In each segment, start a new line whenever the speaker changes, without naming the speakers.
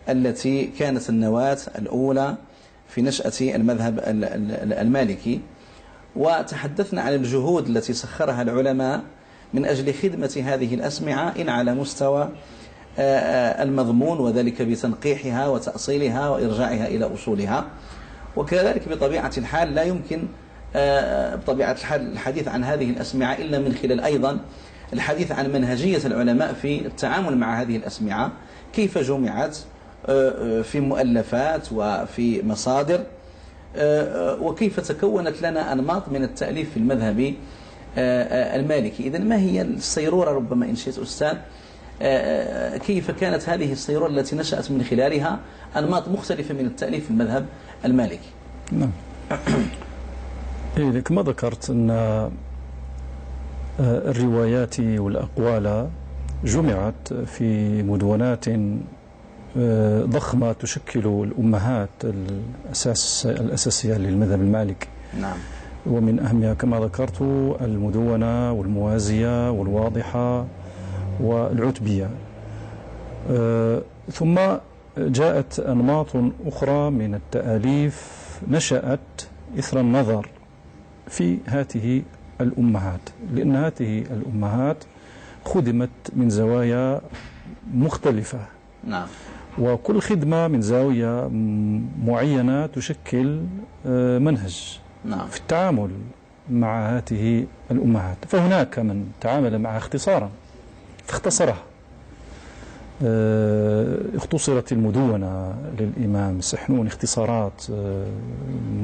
التي كانت النواة الأولى في نشأة المذهب المالكي، وتحدثنا عن الجهود التي سخرها العلماء من أجل خدمة هذه الأسمعة إن على مستوى المضمون، وذلك بتنقيحها وتأصيلها وإرجاعها إلى أصولها. وكذلك بطبيعة الحال لا يمكن بطبيعة الحال الحديث عن هذه الأسمعة إلا من خلال أيضا الحديث عن منهجية العلماء في التعامل مع هذه الأسمعة، كيف جمعت في مؤلفات وفي مصادر، وكيف تكونت لنا أنماط من التأليف في المذهب المالكي. إذن ما هي السيرورة ربما إن شئت أستاذ، كيف كانت هذه السيرورة التي نشأت من خلالها أنماط مختلفة من التأليف في المذهب المالكي؟
نعم. إيه كما ذكرت أن الروايات والأقوال جمعت في مدونات ضخمة تشكل الأمهات الأساسية للمذهب المالكي.
نعم.
ومن أهمها كما ذكرت المدونة والموازية والواضحة والعتبية. ثم جاءت أنماط أخرى من التأليف نشأت إثر النظر في هذه الأمهات، لأن هذه الأمهات خدمت من زوايا مختلفة.
نعم.
وكل خدمة من زاوية معينة تشكل منهج
نعم.
في التعامل مع هذه الأمهات. فهناك من تعامل معها اختصارا فاختصرها. اختصرت المدونة للإمام سحنون اختصارات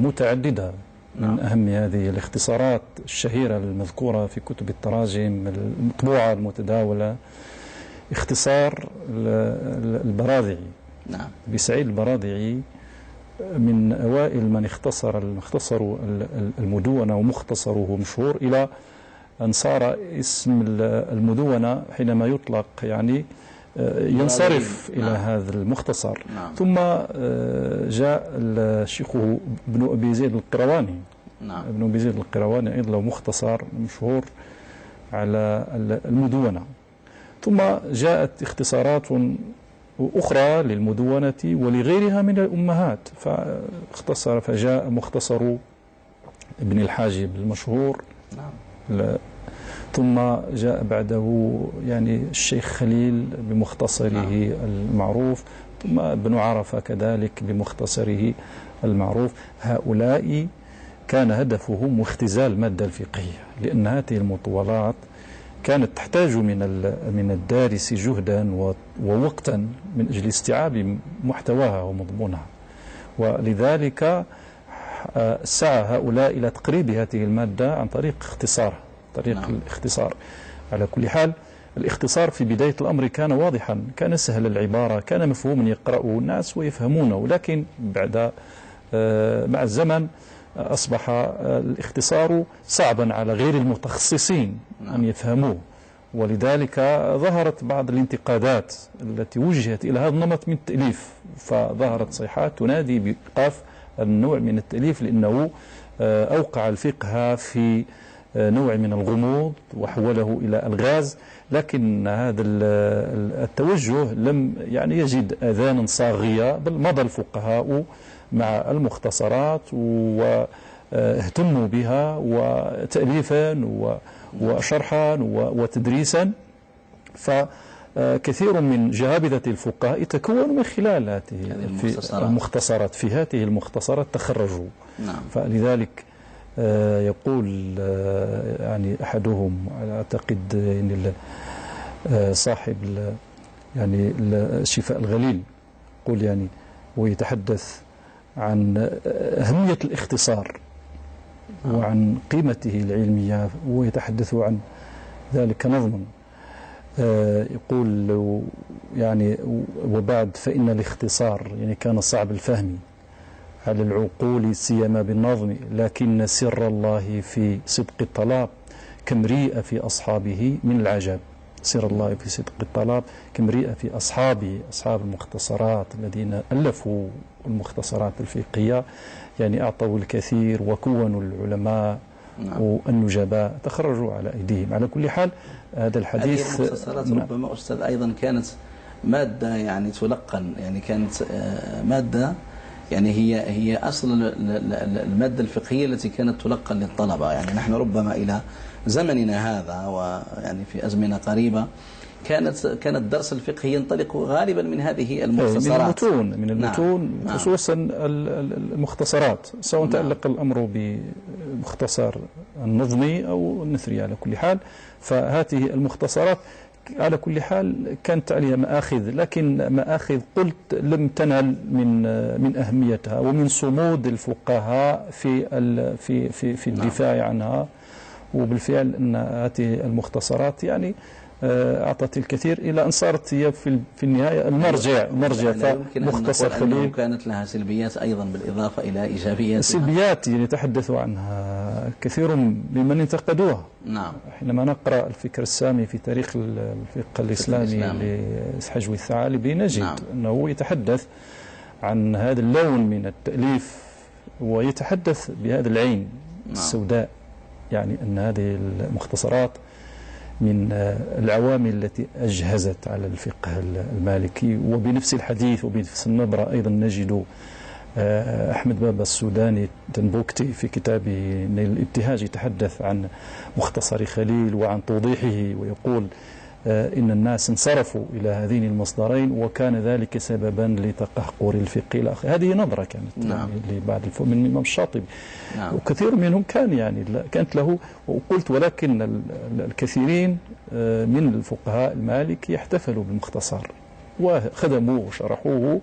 متعددة. من أهم هذه الاختصارات الشهيرة المذكورة في كتب التراجم المطبوعة المتداولة اختصار البراذعي.
نعم.
بسعيد البراذعي من أوائل من اختصروا المدونة، ومختصره مشهور إلى أن صار اسم المدونة حينما يطلق يعني ينصرف إلى هذا المختصر.
نعم.
ثم جاء الشيخ ابن أبي زيد القرواني.
نعم.
ابن أبي زيد القرواني أيضا له مختصر مشهور على المدونة. ثم جاءت اختصارات أخرى للمدونة ولغيرها من الأمهات فجاء مختصر ابن الحاجب المشهور.
نعم.
ثم جاء بعده يعني الشيخ خليل بمختصره المعروف، ثم ابن عرفة كذلك بمختصره المعروف. هؤلاء كان هدفهم اختزال المادة الفقهية، لأن هذه المطولات كانت تحتاج من الدارس جهدا ووقتا من أجل استيعاب محتواها ومضمونها، ولذلك سعى هؤلاء إلى تقريب هذه المادة عن طريق اختصارها.
نعم.
الاختصار على كل حال، الاختصار في بداية الأمر كان واضحا، كان سهل العبارة، كان مفهوما يقرأه الناس ويفهمونه، لكن مع الزمن أصبح الاختصار صعبا على غير المتخصصين أن يفهموه، ولذلك ظهرت بعض الانتقادات التي وجهت إلى هذا النمط من التأليف، فظهرت صيحات تنادي بإيقاف النوع من التأليف لأنه أوقع الفقه في نوع من الغموض وحوله إلى الغاز. لكن هذا التوجه لم يعني يجد آذانا صاغية، بل مضى الفقهاء مع المختصرات واهتموا بها وتأليفا وشرحا وتدريسا. فكثير من جهابذة الفقهاء تكونوا من خلال هذه المختصرات. في هذه المختصرات تخرجوا.
نعم.
فلذلك يقول يعني أحدهم أعتقد يعني صاحب يعني الشفاء الغليل يقول يعني ويتحدث عن أهمية الاختصار وعن قيمته العلمية، ويتحدث عن ذلك نظما. يقول يعني وبعد فإن الاختصار يعني كان صعب الفهم على العقول سيما بالنظم، لكن سر الله في صدق الطلاب كمريء في أصحابه من العجب. سر الله في صدق الطلاب كمريء في أصحاب المختصرات الذين ألفوا المختصرات الفقهية، يعني أعطوا الكثير وكونوا العلماء والنجباء تخرجوا على أيديهم. على كل حال هذا الحديث
هذه المختصرات ربما أستاذ أيضا كانت مادة يعني تلقن، يعني كانت مادة يعني هي أصل المادة الفقهية التي كانت تلقن للطلبة. يعني نحن ربما إلى زمننا هذا ويعني في أزمنة قريبة كان الدرس الفقهي ينطلق غالبا من هذه المختصرات،
من المتون
نعم.
خصوصا المختصرات، سواء تعلق الأمر بمختصر النظمي أو النثري على كل حال. فهذه المختصرات على كل حال كانت عليها مآخذ، لكن مآخذ قلت لم تنل من أهميتها ومن صمود الفقهاء في الدفاع عنها. وبالفعل أن هذه المختصرات يعني أعطت الكثير إلى أن صارت هي في النهاية المرجع.
مختصر خليل كانت لها سلبيات أيضا بالإضافة إلى إيجابيات.
السلبيات يعني تحدث عنها كثير ممن انتقدوها.
نعم.
حينما نقرأ الفكر السامي في تاريخ الفقه الإسلامي لحجوي الثعالبي نجد أنه يتحدث عن هذا اللون من التأليف ويتحدث بهذا العين السوداء، يعني أن هذه المختصرات من العوامل التي أجهزت على الفقه المالكي. وبنفس الحديث وبنفس النظرة أيضا نجد أحمد بابا السوداني تنبوكتي في كتاب نيل الابتهاج يتحدث عن مختصر خليل وعن توضيحه، ويقول إن الناس انصرفوا إلى هذين المصدرين وكان ذلك سببا لتقهقر الفقه إلى آخره. هذه نظرة كانت يعني لبعض من الإمام الشاطبي. وكثير منهم كانت له. وقلت ولكن الكثيرين من الفقهاء المالكي احتفلوا بالمختصر وخدموه وشرحوه،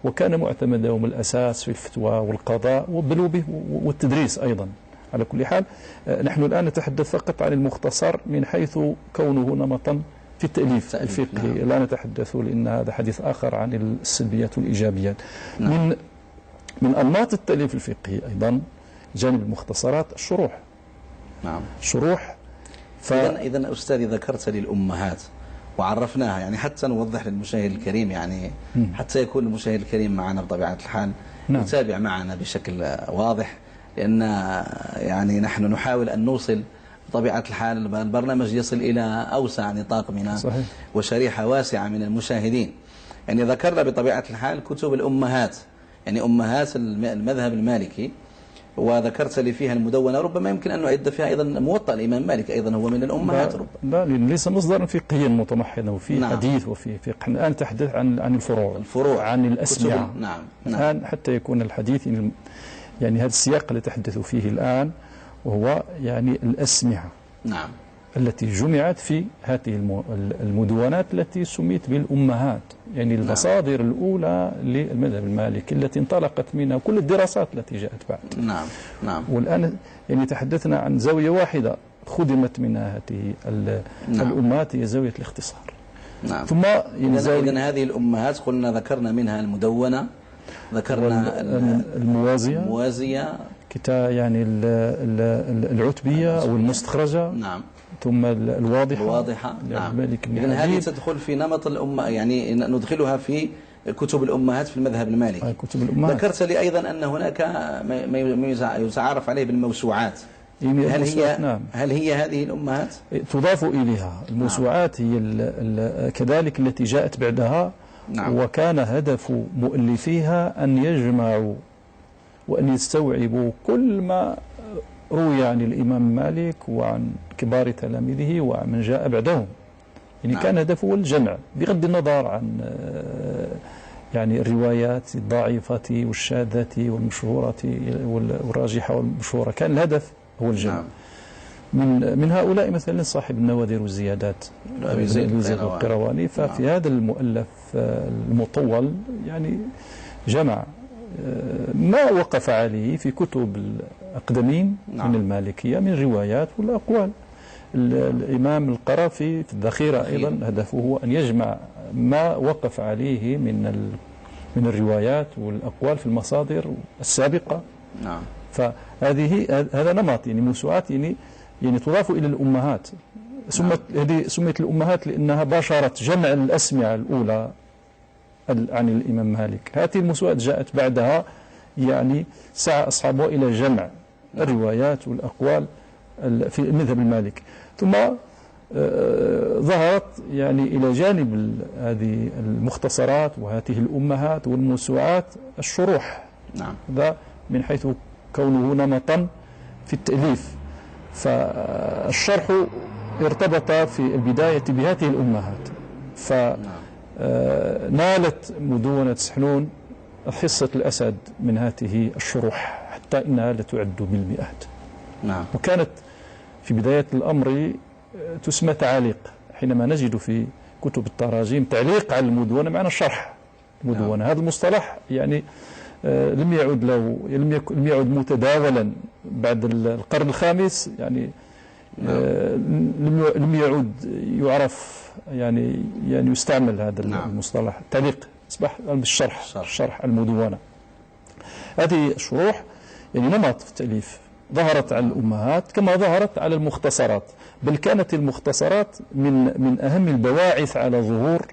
وكان معتمدهم الأساس في الفتوى والقضاء وبل والتدريس أيضا. على كل حال نحن الآن نتحدث فقط عن المختصر من حيث كونه نمطا في التأليف الفقهي. لا نتحدث لأن هذا حديث آخر عن السلبيات والإيجابيات. من أنماط التأليف الفقهي أيضا جانب المختصرات الشروح. شروح.
إذن أستاذي ذكرت للأمهات وعرفناها، يعني حتى نوضح للمشاهد الكريم، يعني حتى يكون المشاهد الكريم معنا بطبيعة الحال يتابع معنا بشكل واضح، لأن يعني نحن نحاول أن نوصل بطبيعة الحال البرنامج يصل إلى أوسع نطاق من وشريحة واسعة من المشاهدين. يعني ذكرنا بطبيعة الحال كتب الأمهات، يعني أمهات المذهب المالكي، وذكرت لي فيها المدونة، ربما يمكن أن نعد فيها أيضا موطأ الإمام مالك أيضا هو من الأمهات.
لا ليس مصدرا فقهيا متمحضا وفي حديث وفي فقه. الآن تحدث عن الفروع عن الأسمعة. الآن حتى يكون الحديث يعني هذا السياق اللي تحدث فيه الآن وهو يعني الأسمعة التي جمعت في هذه المدونات التي سميت بالأمهات، يعني المصادر الأولى للمذهب المالكي التي انطلقت منها كل الدراسات التي جاءت بعد. والآن يعني تحدثنا عن زاوية واحدة خدمت منها هذه الأمهات، هي زاوية الاختصار. ثم
إذن هذه الأمهات قلنا ذكرنا منها المدونة، ذكرنا الموازية
كتاب يعني العتبية أو المستخرجة، ثم الواضحة.
إذن هذه تدخل في نمط الأمة، يعني ندخلها في كتب الأمهات في المذهب المالكي. ذكرت لي أيضا أن هناك ما يتعارف عليه بالموسوعات. هل هي هذه الأمهات؟
تضاف إليها الموسوعات، هي كذلك التي جاءت بعدها. وكان هدف مؤلفيها أن يجمعوا وأن يستوعبوا كل ما روي عن الإمام مالك وعن كبار تلاميذه ومن جاء بعدهم. يعني كان هدفه الجمع بغض النظر عن يعني الروايات الضعيفة والشاذة والمشهورة والراجحة والمشهورة. كان الهدف هو الجمع. من هؤلاء مثلا صاحب النوادر والزيادات أبي زيد القيرواني، ففي هذا المؤلف المطول يعني جمع ما وقف عليه في كتب الأقدمين من المالكية من روايات والأقوال. الإمام القرافي في الذخيرة أيضا هدفه هو أن يجمع ما وقف عليه من الروايات والأقوال في المصادر السابقة. هذا نمط، يعني موسوعات يعني تضاف إلى الأمهات. سميت الأمهات لأنها باشرت جمع الأسمعة الأولى عن الإمام مالك. هذه الموسوعات جاءت بعدها، يعني سعى أصحابها إلى جمع الروايات والأقوال في المذهب المالكي. ثم ظهرت يعني إلى جانب هذه المختصرات وهذه الأمهات والموسوعات الشروح.
نعم.
هذا من حيث كونه نمطا في التأليف. فالشرح ارتبط في البداية بهذه الأمهات، فنالت مدونة سحنون حصة الأسد من هذه الشروح حتى إنها لتعد بالمئات.
نعم.
وكانت في بداية الأمر تسمى تعاليق، حينما نجد في كتب التراجيم تعليق على المدونة معنى شرح المدونة. نعم. هذا المصطلح يعني لم يعد متداولا بعد القرن الخامس، يعني لم يعد يعرف يعني يستعمل هذا المصطلح. التعليق أصبح الشرح المدونة. هذه الشروح يعني نمط في التأليف ظهرت على الأمهات كما ظهرت على المختصرات، بل كانت المختصرات من أهم البواعث على ظهور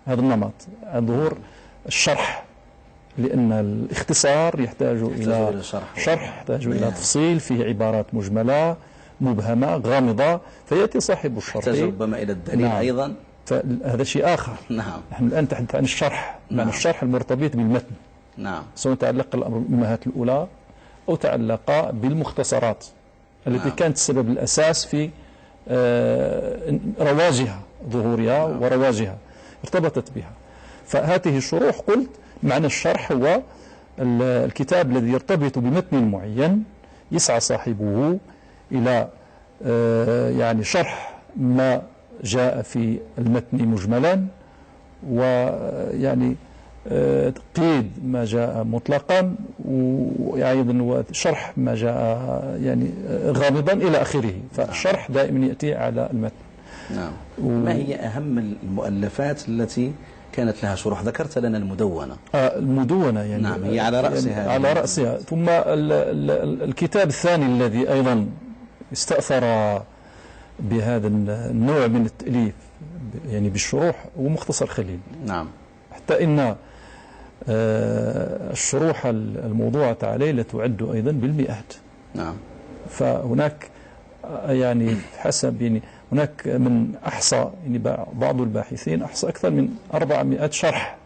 هذا النمط، على ظهور الشرح، لأن الاختصار يحتاج إلى شرح، يحتاج إلى تفصيل، فيه عبارات مجملة مبهمة غامضة، فيأتي صاحب الشرح
يحتاج ربما إلى الدليل. نعم. أيضا
فهذا شيء آخر.
نعم.
نحن الآن نتحدث عن الشرح.
نعم.
معنى الشرح المرتبط بالمتن.
نعم.
سواء تعلق الأمر بالأمهات الأولى أو تعلق بالمختصرات التي كانت السبب الأساس في رواجها، ظهورها ورواجها ارتبطت بها. فهذه الشروح قلت معنى الشرح هو الكتاب الذي يرتبط بمتن معين يسعى صاحبه إلى يعني شرح ما جاء في المتن مجملا، ويعني تقييد ما جاء مطلقا، وأيضا وشرح ما جاء يعني غامضا إلى آخره. فالشرح دائما يأتي على المتن.
نعم. ما هي أهم المؤلفات التي كانت لها شروح؟ ذكرت لنا المدونة.
المدونة يعني
نعم، هي على رأسها.
يعني على رأسها. ثم الكتاب الثاني الذي أيضا استأثر بهذا النوع من التأليف يعني بالشروح هو مختصر خليل.
نعم.
حتى إن الشروح الموضوعة عليه لتعد أيضا بالمئات.
نعم.
فهناك يعني حسب يعني هناك من أحصى يعني بعض الباحثين أحصى أكثر من 400 شرح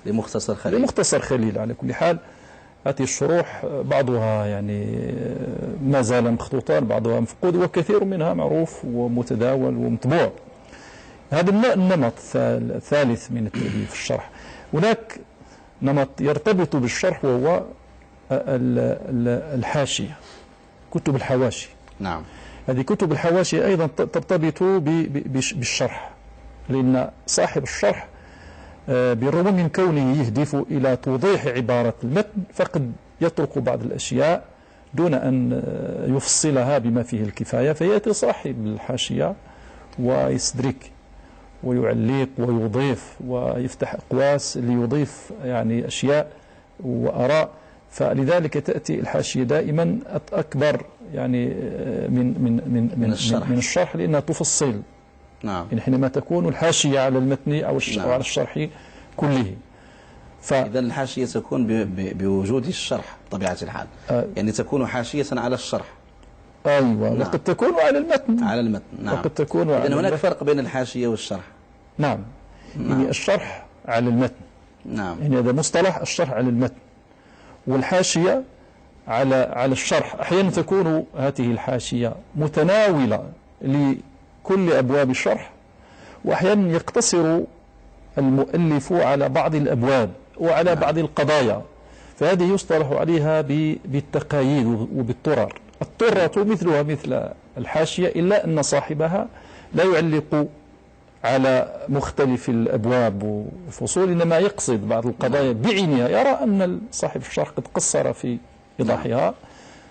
لمختصر خليل. على كل حال هذه الشروح بعضها يعني ما زال مخطوطا، بعضها مفقود، وكثير منها معروف ومتداول ومطبوع. هذا النمط الثالث من التأليف الشرح. هناك نمط يرتبط بالشرح وهو الحاشية، كتب الحواشي.
نعم.
هذه كتب الحواشي أيضا ترتبط بالشرح، لأن صاحب الشرح بالرغم من كونه يهدف إلى توضيح عبارة المتن فقد يترك بعض الأشياء دون أن يفصلها بما فيه الكفاية، فيأتي صاحب الحاشية ويستدرك ويعلق ويضيف ويفتح أقواس ليضيف يعني أشياء وآراء. فلذلك تأتي الحاشية دائما أكبر يعني من الشرح لأنها تفصل.
نعم.
يعني حينما تكون الحاشية على المتن أو على الشرح كله.
إذا الحاشية تكون بوجود الشرح بطبيعة الحال. يعني تكون حاشية على الشرح.
أيوة. نعم. وقد تكون على المتن.
نعم.
وقد تكون
إذن هناك فرق بين الحاشية والشرح.
نعم. يعني الشرح على المتن.
نعم.
يعني هذا مصطلح الشرح على المتن، والحاشية على الشرح. أحيانا تكون هذه الحاشية متناولة لكل أبواب الشرح، وأحيانا يقتصر المؤلف على بعض الأبواب وعلى بعض القضايا، فهذه يصطلح عليها بالتقاييد وبالطرر. الطرة مثلها مثل الحاشية، إلا أن صاحبها لا يعلق على مختلف الأبواب والفصول، إنما يقصد بعض القضايا بعينها، يرى أن صاحب الشرح قد قصر في إيضاحها،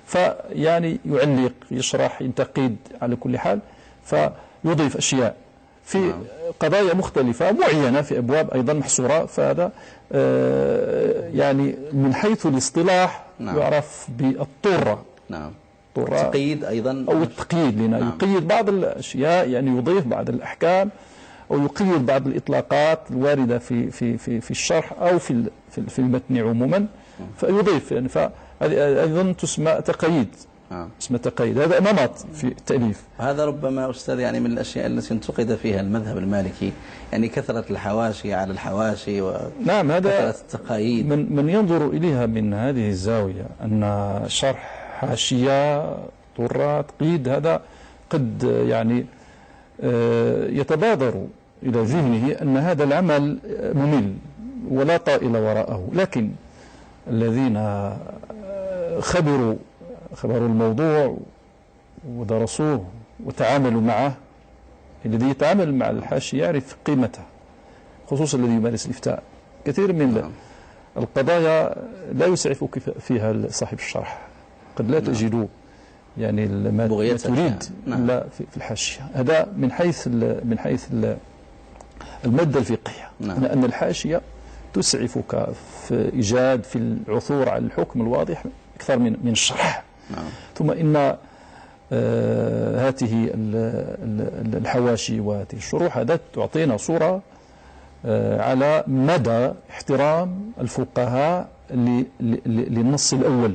فيعني يعلق، يشرح، ينتقد، على كل حال فيضيف أشياء في قضايا مختلفة معينة في أبواب أيضا محصورة. فهذا يعني من حيث الاصطلاح يعرف بالطرة.
نعم. التقييد أيضا،
أو التقييد، لأنه يقيد بعض الأشياء، يعني يضيف بعض الأحكام أو يقيد بعض الإطلاقات الواردة في الشرح أو في المتن عموما، فيضيف يعني. فهذه أيضا تسمى تقييد. اسمه تقييد، هذا نمط في التأليف.
هذا ربما أستاذ يعني من الأشياء التي انتقد فيها المذهب المالكي، يعني كثرة الحواشي على الحواشي
نعم، هذا
كثرة التقاييد.
من ينظر إليها من هذه الزاوية أن شرح حاشية طرة تقييد هذا قد يعني يتبادر إلى ذهنه أن هذا العمل ممل ولا طائل وراءه، لكن الذين خبروا الموضوع ودرسوه وتعاملوا معه، الذي يتعامل مع الحاشية يعرف قيمته، خصوصا الذي يمارس الإفتاء. كثير من القضايا لا يسعفك فيها صاحب الشرح، قد لا تجدوا يعني ما تريد لا في الحاشية. هذا من حيث المادة الفقهية، أن الحاشية تسعفك في إيجاد في العثور على الحكم الواضح أكثر من الشرح. ثم إن هذه الحواشي وهذه الشروح هذا تعطينا صورة على مدى احترام الفقهاء للنص الأول،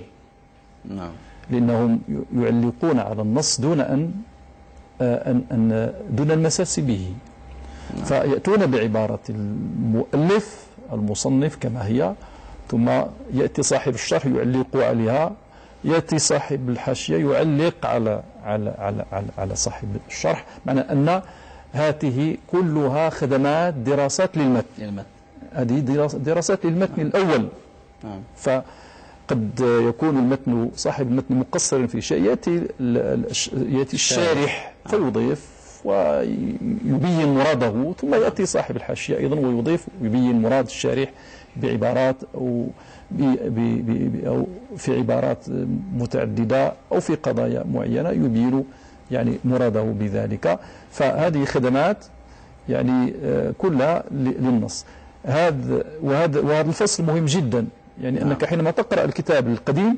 لأنهم يعلقون على النص دون دون المساس به، فيأتون بعبارة المؤلف المصنف كما هي، ثم يأتي صاحب الشرح يعلق عليها، يأتي صاحب الحاشية يعلق على صاحب الشرح، معنى أن هذه كلها خدمات دراسات للمتن. هذه دراسات للمتن الأول. فقد يكون المتن صاحب المتن مقصرا في شيء، يأتي الشارح فيضيف ويبين مراده، ثم يأتي صاحب الحاشية أيضا ويضيف ويبين مراد الشارح بعبارات أو في عبارات متعددة أو في قضايا معينة يبين يعني مراده بذلك. فهذه خدمات يعني كلها للنص. وهذا الفصل مهم جدا، يعني أنك حينما تقرأ الكتاب القديم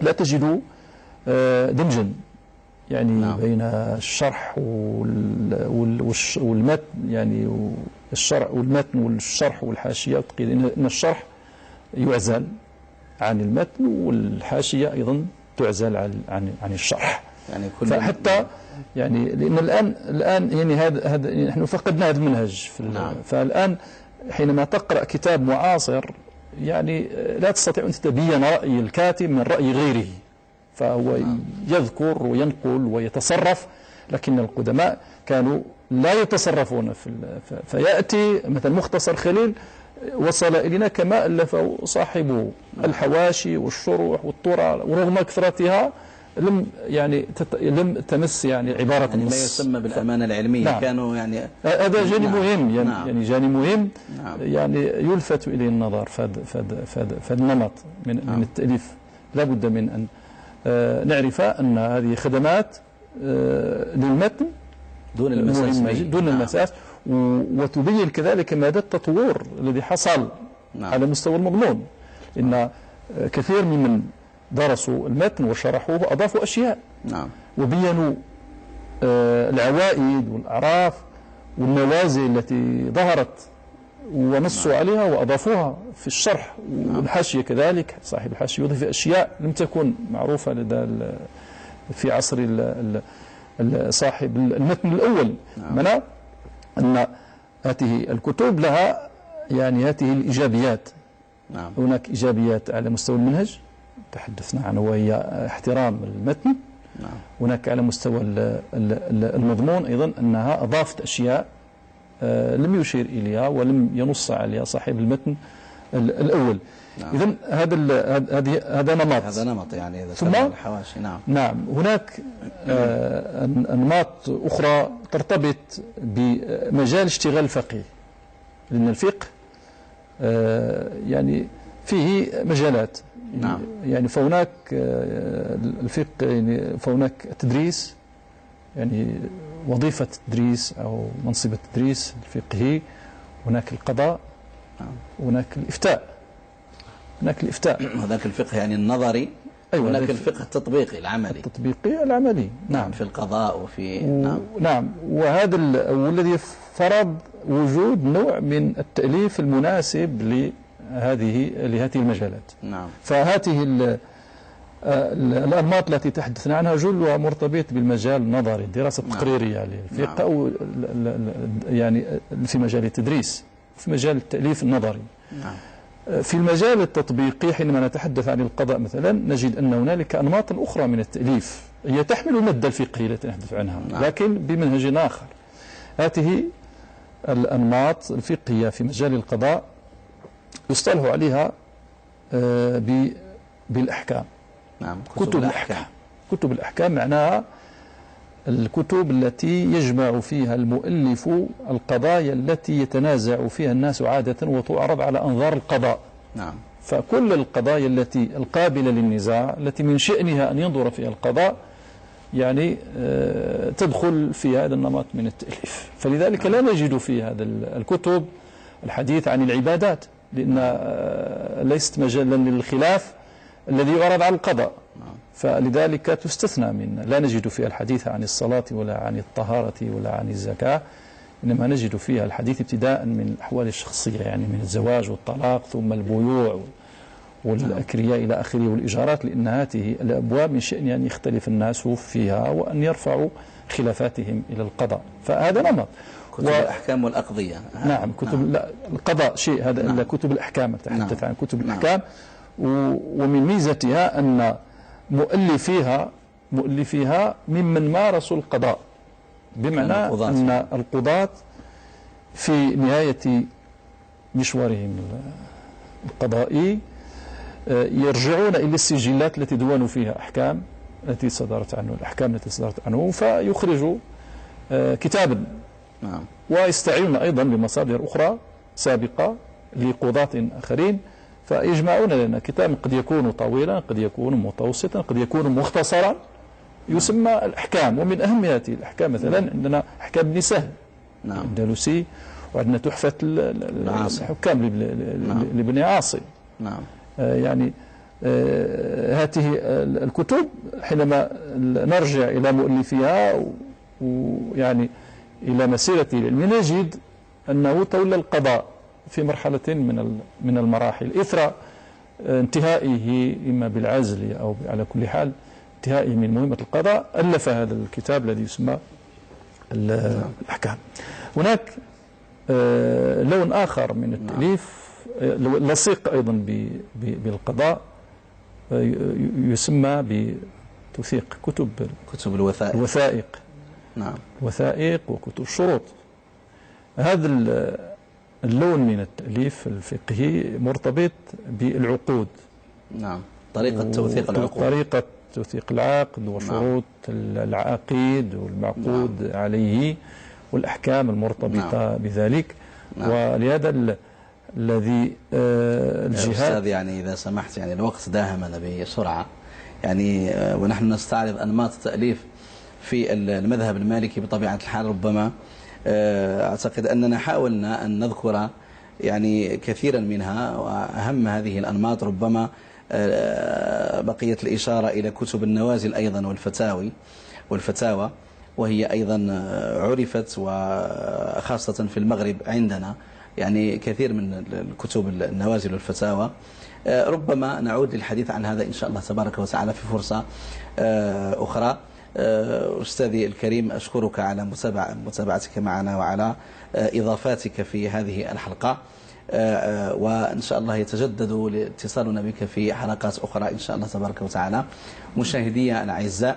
لا تجد دمجا يعني بين الشرح والمتن، يعني الشرح والمتن والشرح والحاشية والتقييد، إن الشرح يعزل عن المتن والحاشية أيضا تعزل عن الشرح. يعني فحتى يعني لأن الآن يعني هذا نحن فقدنا هذا المنهج فالآن حينما تقرأ كتاب معاصر يعني لا تستطيع أن تتبين رأي الكاتب من رأي غيره، فهو يذكر وينقل ويتصرف، لكن القدماء كانوا لا يتصرفون فيأتي مثلا مختصر خليل وصل إلينا كما ألفه صاحبه الحواشي والشروح والطرى، ورغم كثرتها لم تمس يعني عبارة
يعني ما يسمى بالأمانة العلمية. كانوا يعني
هذا جانب مهم، يعني جانب مهم يعني يلفت إليه النظر. فالنمط من التأليف لا بد من أن نعرف أن هذه خدمات للمتن
دون المساس
وتبين كذلك مدى التطور الذي حصل على مستوى المضمون. إن كثير ممن درسوا المتن وشرحوه أضافوا أشياء وبينوا العوائد والأعراف والنوازل التي ظهرت ونصوا عليها وأضافوها في الشرح. والحاشية كذلك صاحب الحاشية يضيف أشياء لم تكن معروفة لدى في عصر صاحب المتن الأول. معنى أن هذه الكتب لها يعني هذه الإيجابيات. هناك إيجابيات على مستوى المنهج تحدثنا عنه وهي احترام المتن. هناك على مستوى المضمون أيضا أنها أضافت أشياء لم يشير إليها ولم ينص عليها صاحب المتن الأول. إذن هذا نمط.
هذا نمط يعني
ثم
الحواشي.
نعم هناك أنماط أخرى ترتبط بمجال اشتغال الفقيه، لأن الفقه يعني فيه مجالات. يعني فهناك الفقه يعني فهناك التدريس، يعني وظيفة التدريس أو منصب التدريس الفقهي. هناك القضاء، هناك الإفتاء.
هناك الفقه يعني النظري.
أيوة،
هناك الفقه التطبيقي العملي.
نعم
في القضاء وفي
نعم وهذا والذي فرض وجود نوع من التأليف المناسب لهذه المجالات. فهذه الأنماط التي تحدثنا عنها جلها مرتبط بالمجال النظري، الدراسة التقريرية للفقه، أو يعني في مجال التدريس، في مجال التأليف النظري. في المجال التطبيقي حينما نتحدث عن القضاء مثلا نجد أن هنالك أنماط أخرى من التأليف هي تحمل المادة الفقهية التي نتحدث عنها لكن بمنهج آخر. هذه الأنماط الفقهية في مجال القضاء يصطلح عليها بالأحكام. كتب الأحكام. كتب الأحكام معناها الكتب التي يجمع فيها المؤلف القضايا التي يتنازع فيها الناس عادة وتعرض على أنظار القضاء. فكل القضايا التي القابلة للنزاع التي من شأنها أن ينظر فيها القضاء يعني تدخل في هذا النمط من التأليف. فلذلك لا نجد في هذا الكتب الحديث عن العبادات، لأن ليست مجالا للخلاف الذي يعرض على القضاء، فلذلك تستثنى من لا نجد فيها الحديث عن الصلاة ولا عن الطهارة ولا عن الزكاة، إنما نجد فيها الحديث ابتداء من الأحوال الشخصية، يعني من الزواج والطلاق ثم البيوع والأكرياء إلى آخره والإيجارات، لأن هذه الأبواب من شأن أن يختلف الناس فيها وأن يرفعوا خلافاتهم إلى القضاء. فهذا نمط.
كتب الأحكام والأقضية.
نعم كتب القضاء شيء، هذا إلا كتب الأحكام نتحدث عن كتب الأحكام. ومن ميزتها أن مؤلفيها ممن مارسوا القضاء، بمعنى أن القضاة في نهاية مشوارهم القضائي يرجعون إلى السجلات التي دونوا فيها أحكام التي صدرت عنه، الأحكام التي صدرت عنه، فيخرجوا كتابا. ويستعينون أيضا بمصادر أخرى سابقة لقضاة آخرين، فيجمعون لنا كتاب قد يكون طويلا، قد يكون متوسطا، قد يكون مختصرا، يسمى الأحكام. ومن أهم هذه الأحكام مثلا عندنا أحكام ابن سهل الأندلسي، وعندنا تحفة الحكام لابن عاصم. يعني هذه الكتب حينما نرجع إلى مؤلفيها ويعني إلى مسيرته العلمية نجد أنه تولى القضاء في مرحلة من المراحل إثر انتهائه إما بالعزل أو على كل حال انتهائه من مهمة القضاء، ألف هذا الكتاب الذي يسمى الأحكام. هناك لون آخر من التأليف لصيق أيضا بالقضاء يسمى بتوثيق، كتب الوثائق. وثائق وكتب الشروط. هذا اللون من التأليف الفقهي مرتبط بالعقود.
طريقة توثيق العقود،
طريقة توثيق العقد وشروط العقيد والمعقود عليه والأحكام المرتبطة بذلك. ولهذا الذي الجهات
أستاذ يعني إذا سمحت، يعني الوقت داهمنا بسرعة، يعني ونحن نستعرض أنماط التأليف في المذهب المالكي بطبيعة الحال. ربما أعتقد أننا حاولنا أن نذكر يعني كثيرا منها، وأهم هذه الأنماط ربما بقية الإشارة إلى كتب النوازل أيضا والفتاوى، وهي أيضا عرفت وخاصة في المغرب عندنا يعني كثير من الكتب النوازل والفتاوى. ربما نعود للحديث عن هذا إن شاء الله تبارك وتعالى في فرصة أخرى. أستاذي الكريم أشكرك على متابعتك معنا وعلى إضافاتك في هذه الحلقة، وإن شاء الله يتجدد اتصالنا بك في حلقات أخرى إن شاء الله تبارك وتعالى. مشاهدي الأعزاء،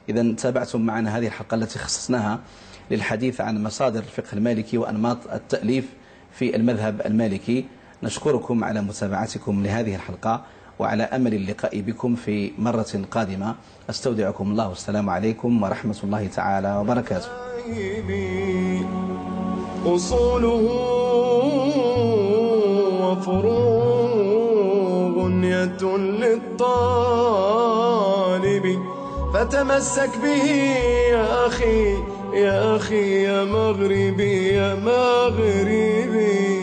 إذا تابعتم معنا هذه الحلقة التي خصصناها للحديث عن مصادر الفقه المالكي وأنماط التأليف في المذهب المالكي. نشكركم على متابعتكم لهذه الحلقة، وعلى أمل اللقاء بكم في مرة قادمة. أستودعكم الله، والسلام عليكم ورحمة الله تعالى وبركاته.
أصوله وفروع غنية للطالب، فتمسك به يا أخي يا أخي يا مغربي يا مغربي.